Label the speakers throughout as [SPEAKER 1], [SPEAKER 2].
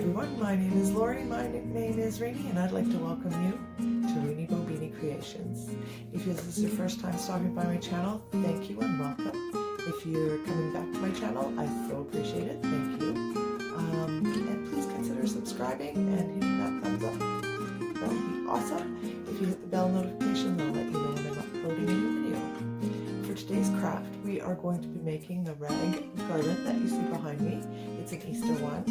[SPEAKER 1] everyone, my name is Lori, my nickname is Rainy, and I'd like to welcome you to Rainy Bo Beanie Creations. If this is your first time stopping by my channel, thank you and welcome. If you're coming back to my channel, I so appreciate it, thank you. And please consider subscribing and hitting that thumbs up. That would be awesome. If you hit the bell notification, they'll let you know when I'm uploading a new video. For today's craft, we are going to be making the rag garland that you see behind me. It's an Easter one.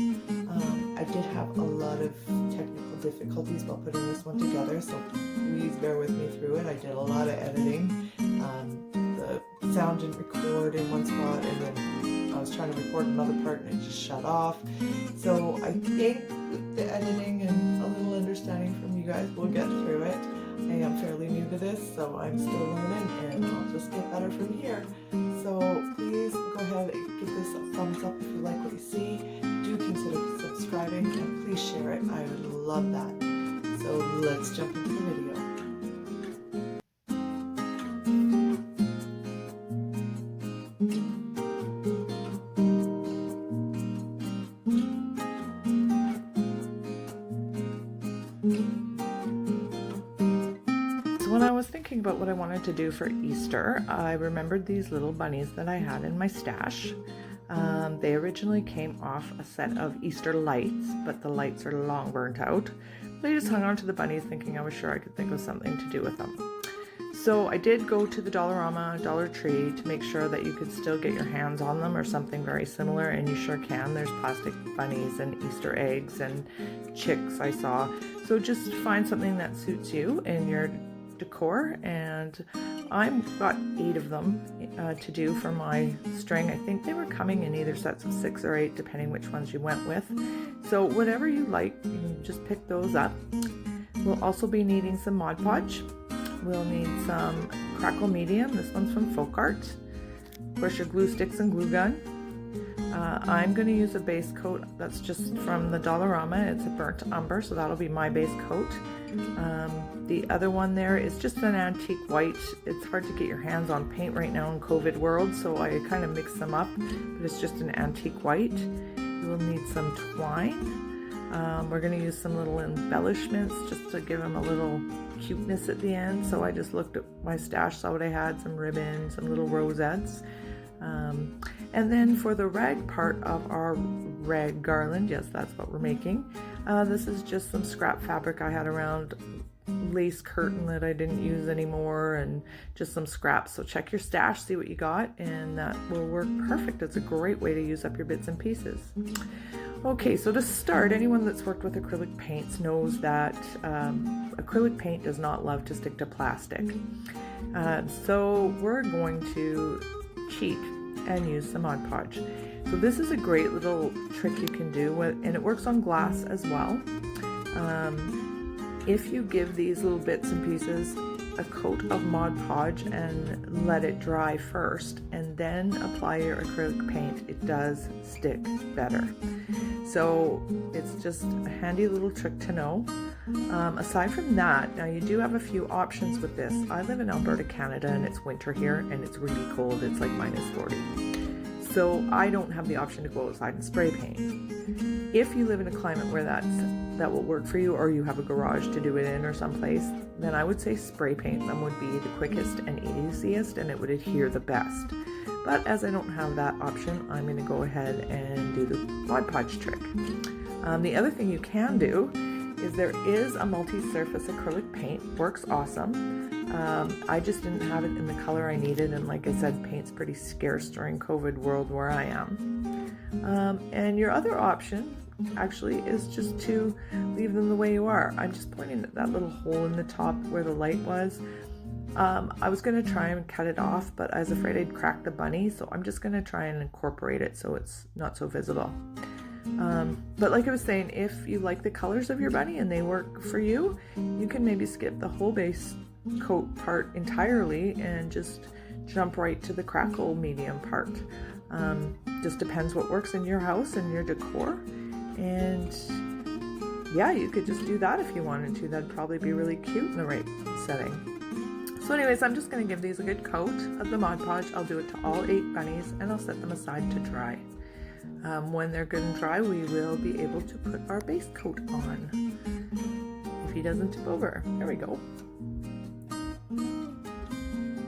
[SPEAKER 1] I did have a lot of technical difficulties while putting this one together, so please bear with me through it. I did a lot of editing. The sound didn't record in one spot, and then I was trying to record another part and it just shut off. So I think with the editing and a little understanding from you guys, we'll get through it. I am fairly new to this, so I'm still learning, and I'll just get better from here. So please go ahead and give this a thumbs up if you like what you see. Do consider subscribing, and please share it. I would love that. So let's jump into the video. When I was thinking about what I wanted to do for Easter, I remembered these little bunnies that I had in my stash. They originally came off a set of Easter lights, but the lights are long burnt out. I just hung on to the bunnies thinking I was sure I could think of something to do with them. So I did go to the Dollarama, Dollar Tree to make sure that you could still get your hands on them or something very similar, and you sure can. There's plastic bunnies and Easter eggs and chicks I saw. So just find something that suits you and your decor, and I've got 8 of them to do for my string. I think they were coming in either sets of 6 or 8 depending which ones you went with. So whatever you like, you can just pick those up. We'll also be needing some Mod Podge. We'll need some Crackle medium. This one's from Folk Art. Of course, your glue sticks and glue gun. I'm going to use a base coat that's just from the Dollarama. It's a burnt umber, so that'll be my base coat. The other one there is just an antique white. It's hard to get your hands on paint right now in COVID world, so I kind of mix them up, but it's just an antique white. You'll need some twine. We're going to use some little embellishments just to give them a little cuteness at the end. So I just looked at my stash, saw what I had, some ribbon, some little rosettes. And then for the rag part of our rag garland, yes, that's what we're making. This is just some scrap fabric I had around, lace curtain that I didn't use anymore, and just some scraps. So check your stash, see what you got, and that will work perfect. It's a great way to use up your bits and pieces. Okay, so to start, anyone that's worked with acrylic paints knows that acrylic paint does not love to stick to plastic. So we're going to cheat and use some Mod Podge. So this is a great little trick you can do, and it works on glass as well. If you give these little bits and pieces a coat of Mod Podge and let it dry first, and then apply your acrylic paint, it does stick better. So it's just a handy little trick to know. Aside from that, now you do have a few options with this. I live in Alberta, Canada, and it's winter here, and it's really cold. It's like -40. So I don't have the option to go outside and spray paint. If you live in a climate where that will work for you, or you have a garage to do it in or someplace, then I would say spray paint them would be the quickest and easiest, and it would adhere the best. But as I don't have that option, I'm going to go ahead and do the Mod Podge trick. The other thing you can do is there is a multi-surface acrylic paint. Works awesome. I just didn't have it in the color I needed, and like I said, paint's pretty scarce during COVID world where I am. And your other option actually is just to leave them the way you are. I'm just pointing at that little hole in the top where the light was. I was going to try and cut it off, but I was afraid I'd crack the bunny, so I'm just going to try and incorporate it so it's not so visible. But like I was saying, if you like the colors of your bunny and they work for you, you can maybe skip the whole base coat part entirely and just jump right to the crackle medium part. Just depends what works in your house and your decor. And yeah, you could just do that if you wanted to. That'd probably be really cute in the right setting. So anyways, I'm just going to give these a good coat of the Mod Podge. I'll do it to all 8 bunnies, and I'll set them aside to dry. When they're good and dry, we will be able to put our base coat on. If he doesn't tip over. There we go.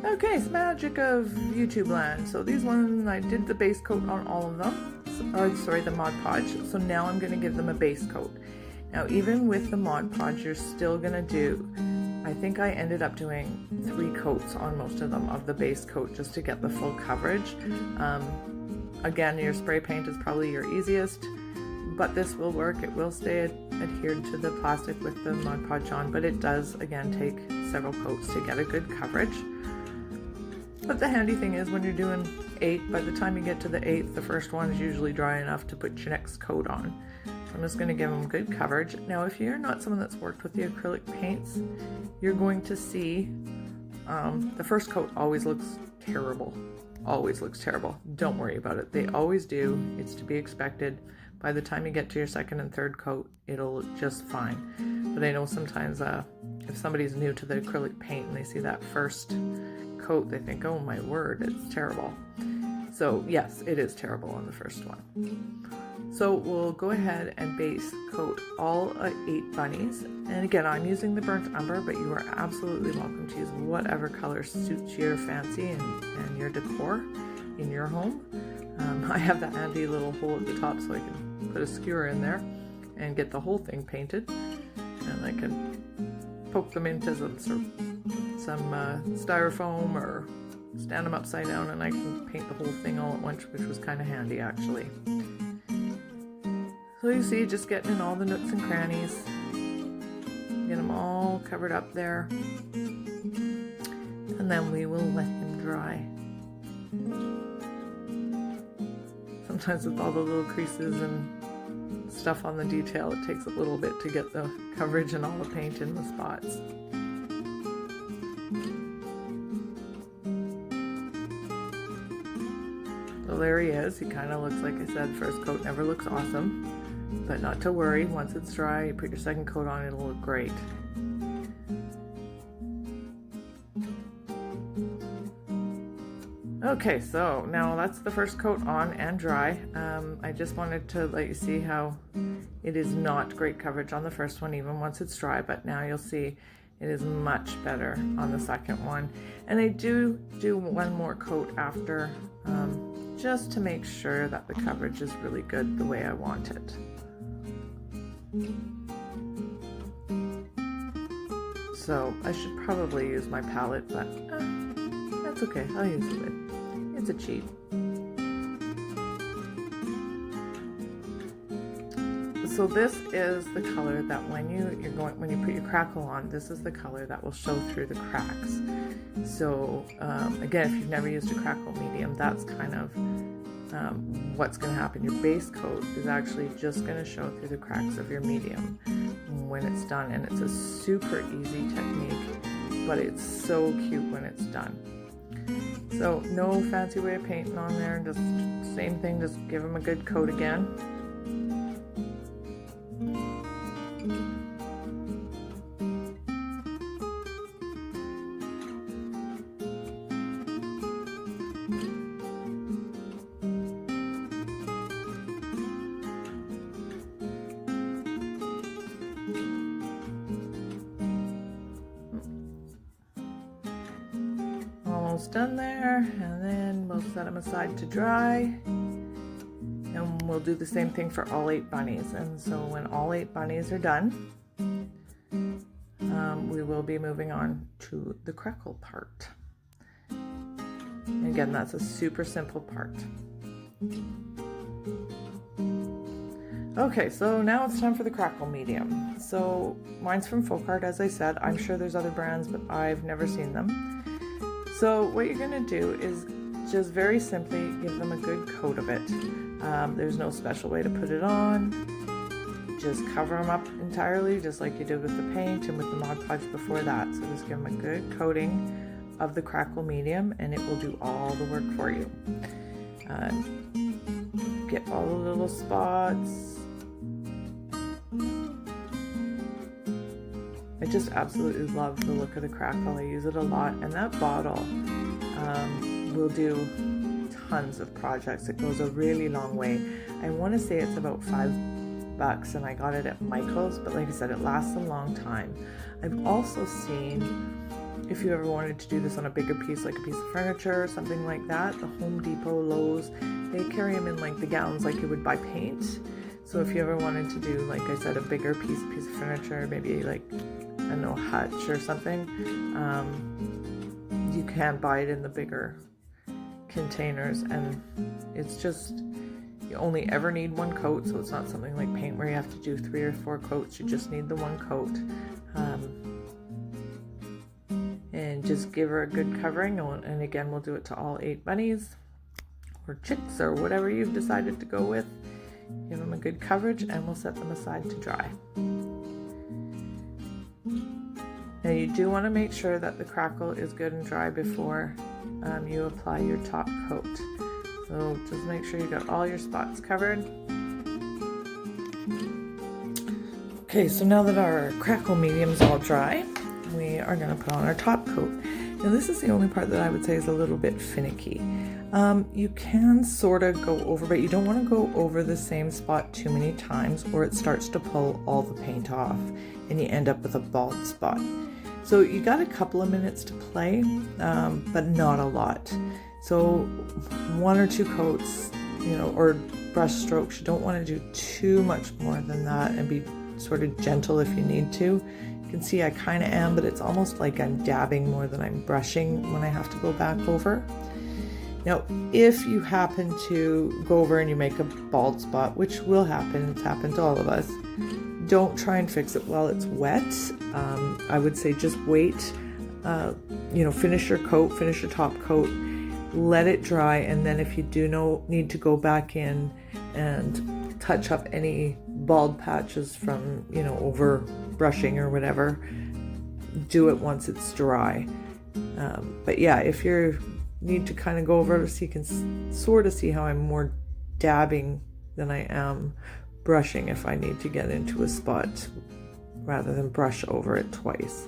[SPEAKER 1] Okay, it's magic of YouTube land. So these ones, I did the base coat on all of them. The Mod Podge. So now I'm going to give them a base coat. Now even with the Mod Podge, you're still going to do, I think I ended up doing 3 coats on most of them of the base coat just to get the full coverage. Again, your spray paint is probably your easiest, but this will work. It will stay adhered to the plastic with the Mod Podge on, but it does, again, take several coats to get a good coverage. But the handy thing is when you're doing 8, by the time you get to the 8th, the first one is usually dry enough to put your next coat on. So I'm just going to give them good coverage. Now, if you're not someone that's worked with the acrylic paints, you're going to see the first coat always looks terrible. Always looks terrible. Don't worry about it. They always do. It's to be expected. By the time you get to your second and third coat, it'll look just fine. But I know sometimes if somebody's new to the acrylic paint and they see that first coat, they think, oh my word, it's terrible. So yes, it is terrible on the first one. So we'll go ahead and base coat all 8 bunnies. And again, I'm using the burnt umber, but you are absolutely welcome to use whatever color suits your fancy and your decor in your home. I have that handy little hole at the top so I can put a skewer in there and get the whole thing painted. And I can poke them into some styrofoam or stand them upside down, and I can paint the whole thing all at once, which was kind of handy actually. So you see, just getting in all the nooks and crannies, get them all covered up there, and then we will let him dry. Sometimes with all the little creases and stuff on the detail, it takes a little bit to get the coverage and all the paint in the spots. So there he is. He kind of looks, like I said, first coat never looks awesome. But not to worry, once it's dry, you put your second coat on, it'll look great. Okay, so now that's the first coat on and dry. I just wanted to let you see how it is not great coverage on the first one, even once it's dry, but now you'll see it is much better on the second one. And I do one more coat after, just to make sure that the coverage is really good the way I want it. So I should probably use my palette, but that's okay, I'll use it. It's a cheat. So this is the color that when you put your crackle on, this is the color that will show through the cracks. So again, if you've never used a crackle medium, that's kind of what's going to happen. Your base coat is actually just going to show through the cracks of your medium when it's done, and it's a super easy technique, but it's so cute when it's done. So no fancy way of painting on there, just same thing, just give them a good coat again. Almost done there, and then we'll set them aside to dry, and we'll do the same thing for all 8 bunnies. And so when all 8 bunnies are done, we will be moving on to the crackle part. And again, that's a super simple part. Okay, so now it's time for the crackle medium. So mine's from Folk Art, as I said. I'm sure there's other brands, but I've never seen them. So what you're going to do is just very simply give them a good coat of it. There's no special way to put it on. Just cover them up entirely, just like you did with the paint and with the Mod Podge before that. So just give them a good coating of the crackle medium, and it will do all the work for you. Get all the little spots. I just absolutely love the look of the crackle. I use it a lot, and that bottle will do tons of projects. It goes a really long way. I want to say it's about $5 and I got it at Michael's, but like I said, it lasts a long time. I've also seen, if you ever wanted to do this on a bigger piece, like a piece of furniture or something like that, the Home Depot, Lowe's, they carry them in like the gallons like you would buy paint. So if you ever wanted to do, like I said, a bigger piece of furniture, maybe like, I don't know, hutch or something, you can buy it in the bigger containers, and it's just, you only ever need one coat, so it's not something like paint where you have to do 3 or 4 coats. You just need the one coat, and just give her a good covering. And again, we'll do it to all 8 bunnies or chicks or whatever you've decided to go with. Give them a good coverage, and we'll set them aside to dry. Now you do want to make sure that the crackle is good and dry before you apply your top coat. So just make sure you got all your spots covered. Okay, so now that our crackle medium's all dry, we are going to put on our top coat. Now this is the only part that I would say is a little bit finicky. You can sort of go over, but you don't want to go over the same spot too many times, or it starts to pull all the paint off and you end up with a bald spot. So you got a couple of minutes to play, but not a lot. So 1 or 2 coats, or brush strokes. You don't want to do too much more than that, and be sort of gentle if you need to. You can see I kind of am, but it's almost like I'm dabbing more than I'm brushing when I have to go back over. Now, if you happen to go over and you make a bald spot, which will happen, it's happened to all of us, don't try and fix it while it's wet. I would say just wait, finish your coat, finish your top coat, let it dry, and then if you do need to go back in and touch up any bald patches from, over brushing or whatever, do it once it's dry. But yeah, if you need to kind of go over so you can sort of see how I'm more dabbing than I am brushing if I need to get into a spot rather than brush over it twice.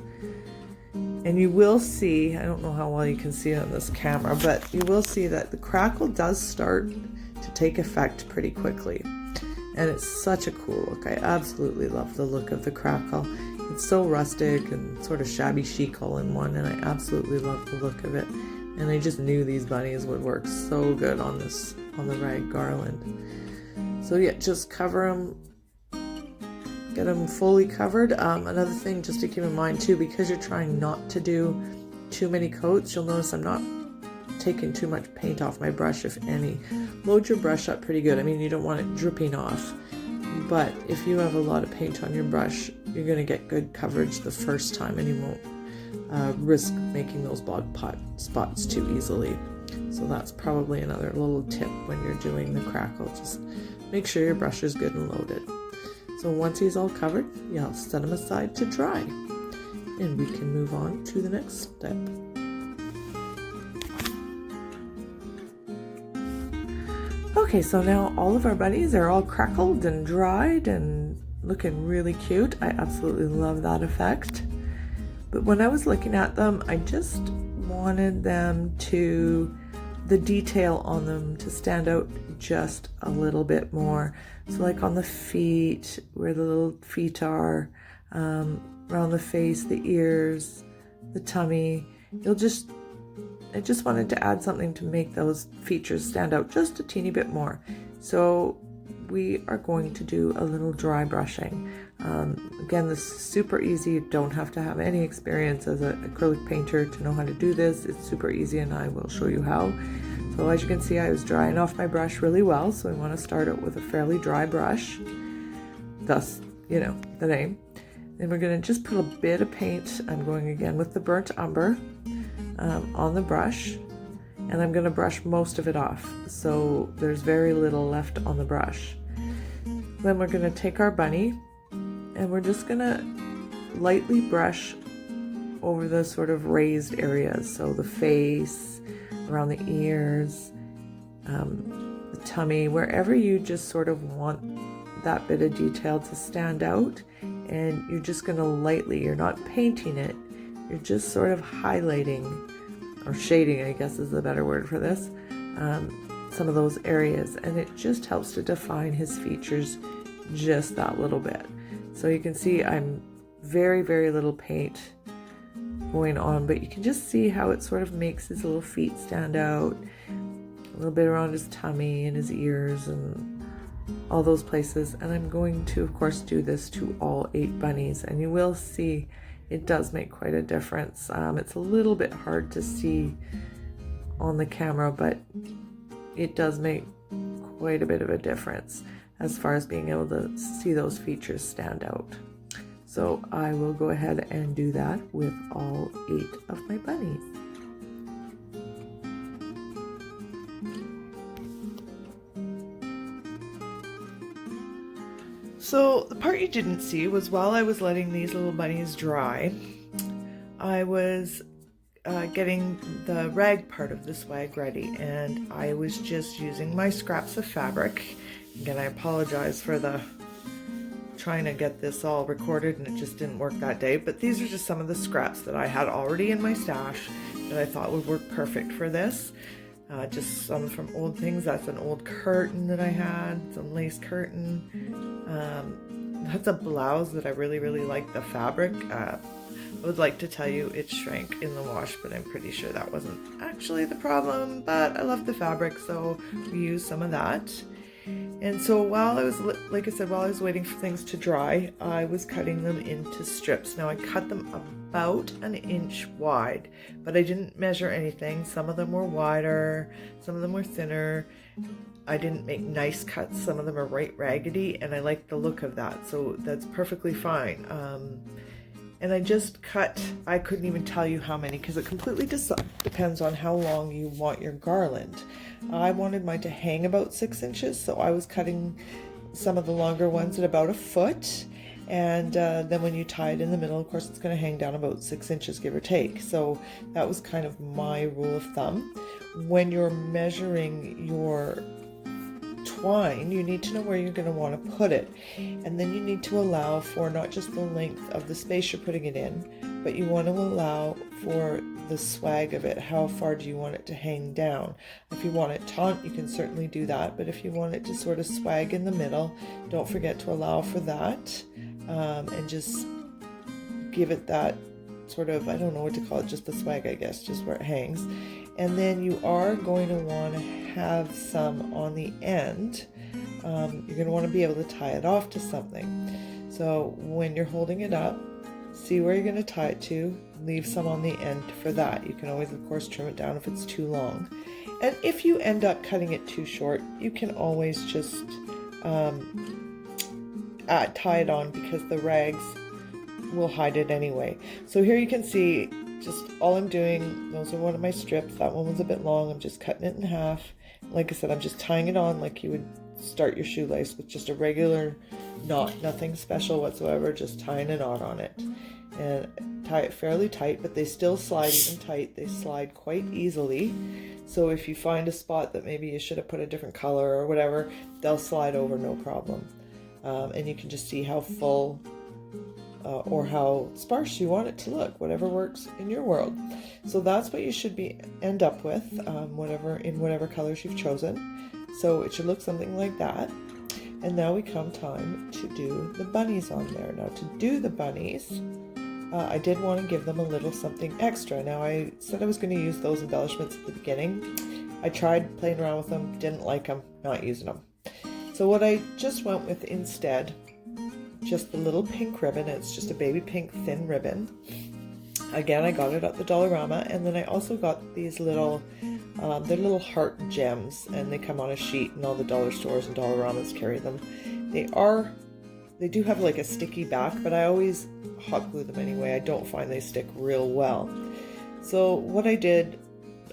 [SPEAKER 1] And you will see, I don't know how well you can see it on this camera, but you will see that the crackle does start to take effect pretty quickly. And it's such a cool look. I absolutely love the look of the crackle. It's so rustic and sort of shabby chic all in one, and I absolutely love the look of it. And I just knew these bunnies would work so good on the rag garland. So yeah, just cover them, get them fully covered. Another thing just to keep in mind too, because you're trying not to do too many coats, you'll notice I'm not taking too much paint off my brush, if any. Load your brush up pretty good. I mean, you don't want it dripping off, but if you have a lot of paint on your brush, you're going to get good coverage the first time, and you won't risk making those bald spots too easily. So that's probably another little tip when you're doing the crackle. Just make sure your brush is good and loaded. So once he's all covered, yeah, set him aside to dry, and we can move on to the next step. Okay, so now all of our bunnies are all crackled and dried and looking really cute. I absolutely love that effect. But when I was looking at them, I just wanted the detail on them to stand out just a little bit more. So like on the feet, where the little feet are, around the face, the ears, the tummy, I just wanted to add something to make those features stand out just a teeny bit more. So we are going to do a little dry brushing. Again, this is super easy. You don't have to have any experience as an acrylic painter to know how to do this. It's super easy, and I will show you how. So as you can see, I was drying off my brush really well, so we want to start out with a fairly dry brush, thus, the name. Then we're going to just put a bit of paint. I'm going again with the burnt umber on the brush, and I'm going to brush most of it off, so there's very little left on the brush. Then we're going to take our bunny, and we're just going to lightly brush over the sort of raised areas, so the face, around the ears, the tummy, wherever you just sort of want that bit of detail to stand out. And you're just going to lightly, you're not painting it, you're just sort of highlighting, or shading, I guess is the better word for this, some of those areas, and it just helps to define his features just that little bit. So you can see I'm very, very little paint going on, but you can just see how it sort of makes his little feet stand out, a little bit around his tummy and his ears and all those places. And I'm going to, of course, do this to all 8 bunnies, and you will see it does make quite a difference. It's a little bit hard to see on the camera, but it does make quite a bit of a difference as far as being able to see those features stand out. So I will go ahead and do that with all 8 of my bunnies. So the part you didn't see was while I was letting these little bunnies dry, I was getting the rag part of the swag ready, and I was just using my scraps of fabric. Again, I apologize for the trying to get this all recorded and it just didn't work that day, but these are just some of the scraps that I had already in my stash that I thought would work perfect for this. Just some from old things. That's an old curtain that I had, some lace curtain. That's a blouse that I really, really like the fabric. I would like to tell you it shrank in the wash, but I'm pretty sure that wasn't actually the problem, but I love the fabric, so we used some of that. And so while I was, like I said, while I was waiting for things to dry, I was cutting them into strips. Now I cut them about 1 inch wide, but I didn't measure anything. Some of them were wider, some of them were thinner. I didn't make nice cuts. Some of them are right raggedy, and I like the look of that, so that's perfectly fine. And I just cut, I couldn't even tell you how many, because it completely depends on how long you want your garland. I wanted mine to hang about 6 inches, so I was cutting some of the longer ones at about 1 foot. And then when you tie it in the middle, of course, it's going to hang down about 6 inches, give or take. So that was kind of my rule of thumb. When you're measuring your twine, you need to know where you're going to want to put it, and then you need to allow for not just the length of the space you're putting it in, but you want to allow for the swag of it. How far do you want it to hang down? If you want it taut, you can certainly do that, but if you want it to sort of swag in the middle, don't forget to allow for that, and just give it that sort of, I don't know what to call it, just the swag, I guess, just where it hangs. And then you are going to want to have some on the end. You're going to want to be able to tie it off to something. So when you're holding it up, see where you're going to tie it to, leave some on the end for that. You can always, of course, trim it down if it's too long. And if you end up cutting it too short, you can always just tie it on, because the rags will hide it anyway. So here you can see just all I'm doing, those are one of my strips. That one was a bit long. I'm just cutting it in half. Like I said, I'm just tying it on like you would start your shoelace with just a regular knot, nothing special whatsoever, just tying a knot on it. And tie it fairly tight, but they still slide even tight. They slide quite easily. So if you find a spot that maybe you should have put a different color or whatever, they'll slide over no problem. And you can just see how full or how sparse you want it to look, whatever works in your world. So that's what you should end up with, whatever colors you've chosen. So it should look something like that. And now we come time to do the bunnies on there. Now to do the bunnies, I did want to give them a little something extra. Now I said I was going to use those embellishments at the beginning. I tried playing around with them, didn't like them, not using them. So what I just went with instead, just the little pink ribbon. It's just a baby pink thin ribbon. Again, I got it at the Dollarama, and then I also got these little, they're little heart gems, and they come on a sheet, and all the dollar stores and Dollaramas carry them. They do have like a sticky back, but I always hot glue them anyway. I don't find they stick real well. So what I did,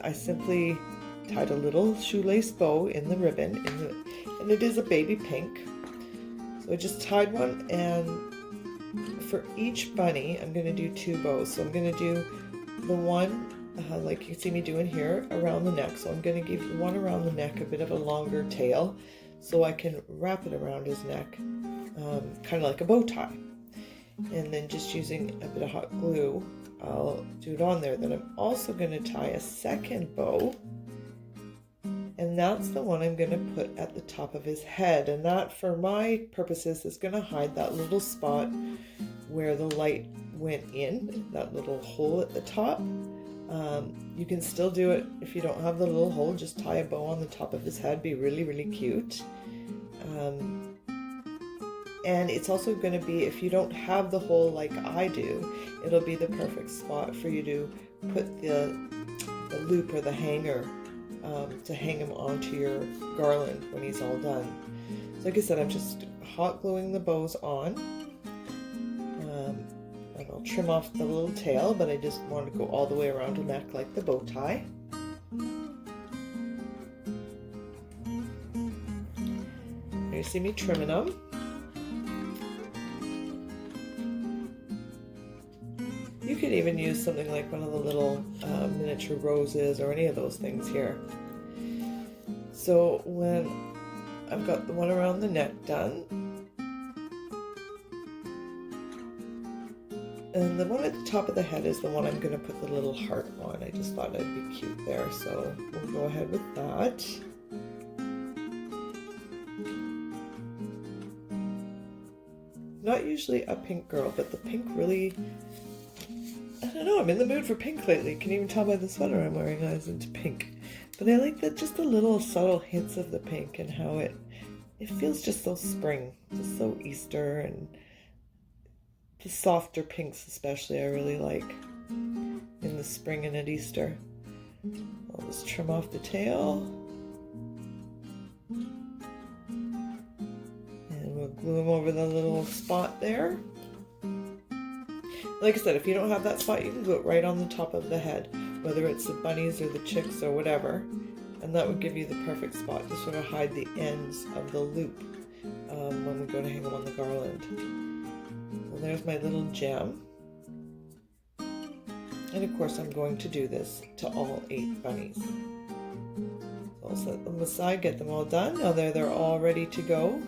[SPEAKER 1] I simply tied a little shoelace bow in the ribbon, and it is a baby pink. So I just tied one, and for each bunny, I'm going to do 2 bows. So I'm going to do the one, like you see me doing here, around the neck. So I'm going to give the one around the neck a bit of a longer tail, so I can wrap it around his neck, kind of like a bow tie. And then just using a bit of hot glue, I'll do it on there. Then I'm also going to tie a second bow, And that's the one I'm going to put at the top of his head. And that, for my purposes, is going to hide that little spot where the light went in, that little hole at the top. You can still do it if you don't have the little hole. Just tie a bow on the top of his head. Be really, really cute. And it's also going to be, if you don't have the hole like I do, it'll be the perfect spot for you to put the loop or the hanger to hang him onto your garland when he's all done. So like I said, I'm just hot gluing the bows on. And I'll trim off the little tail, but I just want to go all the way around the neck like the bow tie. Here you see me trimming them. You could even use something like one of the little miniature roses or any of those things here. So when I've got the one around the neck done, and the one at the top of the head is the one I'm going to put the little heart on. I just thought it'd be cute there, so we'll go ahead with that. Not usually a pink girl, but the pink really, I don't know, I'm in the mood for pink lately. You can even tell by the sweater I'm wearing I was into pink. But I like that, just the little subtle hints of the pink and how it feels just so spring, just so Easter, and the softer pinks especially I really like in the spring and at Easter. I'll just trim off the tail. And we'll glue them over the little spot there. Like I said, if you don't have that spot, you can glue it right on the top of the head, whether it's the bunnies or the chicks or whatever, and that would give you the perfect spot to sort of hide the ends of the loop when we go to hang them on the garland. Well, there's my little gem. And of course I'm going to do this to all 8 bunnies. So I'll set them aside, get them all done. Now they're all ready to go.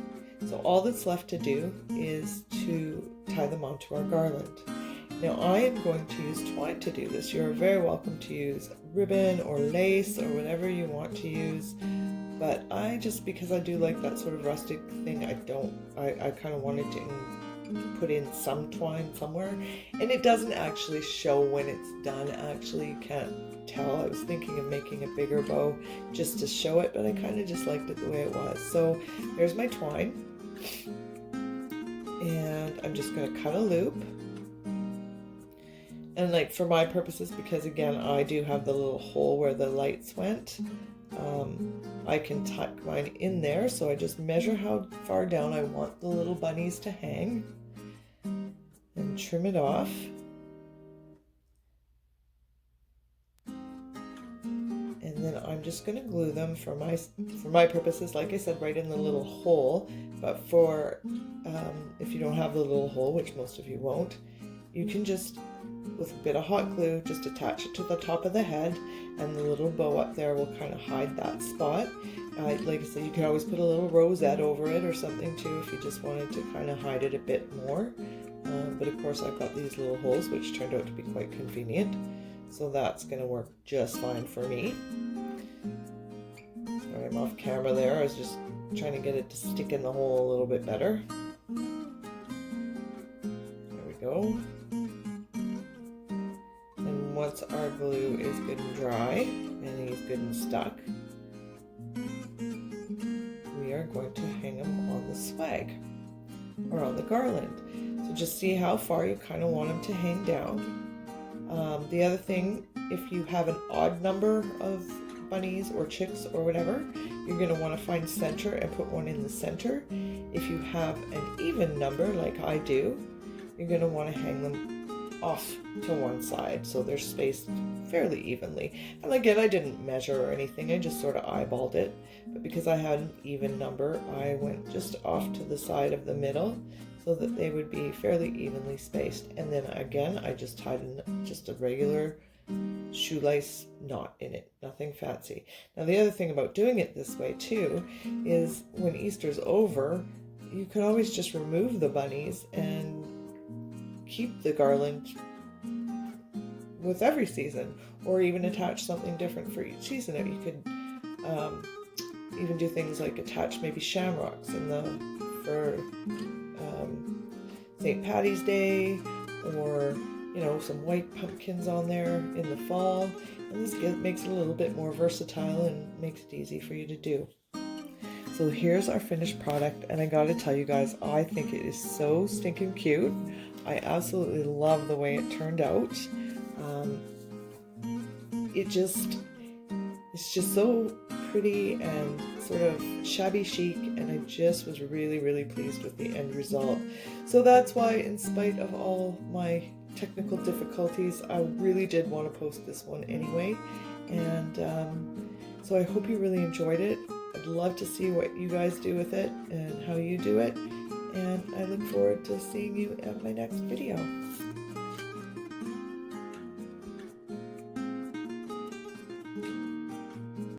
[SPEAKER 1] So all that's left to do is to tie them onto our garland. Now I am going to use twine to do this. You're very welcome to use ribbon or lace or whatever you want to use. But I just, because I do like that sort of rustic thing, I kind of wanted to put in some twine somewhere. And it doesn't actually show when it's done. Actually, you can't tell. I was thinking of making a bigger bow just to show it, but I kind of just liked it the way it was. So there's my twine. And I'm just going to cut a loop. And like for my purposes, because again, I do have the little hole where the lights went, I can tuck mine in there. So I just measure how far down I want the little bunnies to hang and trim it off. And then I'm just going to glue them for my purposes, like I said, right in the little hole. But for if you don't have the little hole, which most of you won't, you can just, with a bit of hot glue, just attach it to the top of the head, and the little bow up there will kind of hide that spot. Like I said, you can always put a little rosette over it or something too if you just wanted to kind of hide it a bit more. But of course I've got these little holes, which turned out to be quite convenient. So that's going to work just fine for me. Sorry, I'm off camera there. I was just trying to get it to stick in the hole a little bit better. There we go. And once our glue is good and dry, and he's good and stuck, we are going to hang him on the swag, or on the garland. So just see how far you kind of want him to hang down. The other thing, if you have an odd number of bunnies or chicks or whatever, you're going to want to find center and put one in the center. If you have an even number, like I do, you're going to want to hang them off to one side so they're spaced fairly evenly. And again, I didn't measure or anything, I just sort of eyeballed it. But because I had an even number, I went just off to the side of the middle so that they would be fairly evenly spaced. And then again, I just tied just a regular shoelace knot in it, nothing fancy. Now the other thing about doing it this way too is when Easter's over, you can always just remove the bunnies and keep the garland with every season, or even attach something different for each season. You could even do things like attach maybe shamrocks for St. Patty's Day, or some white pumpkins on there in the fall. And this makes it a little bit more versatile and makes it easy for you to do. So here's our finished product, and I gotta tell you guys, I think it is so stinking cute. I absolutely love the way it turned out. It's just so pretty and sort of shabby chic, and I just was really, really pleased with the end result. So that's why, in spite of all my technical difficulties, I really did want to post this one anyway. And so I hope you really enjoyed it. I'd love to see what you guys do with it and how you do it. And I look forward to seeing you at my next video.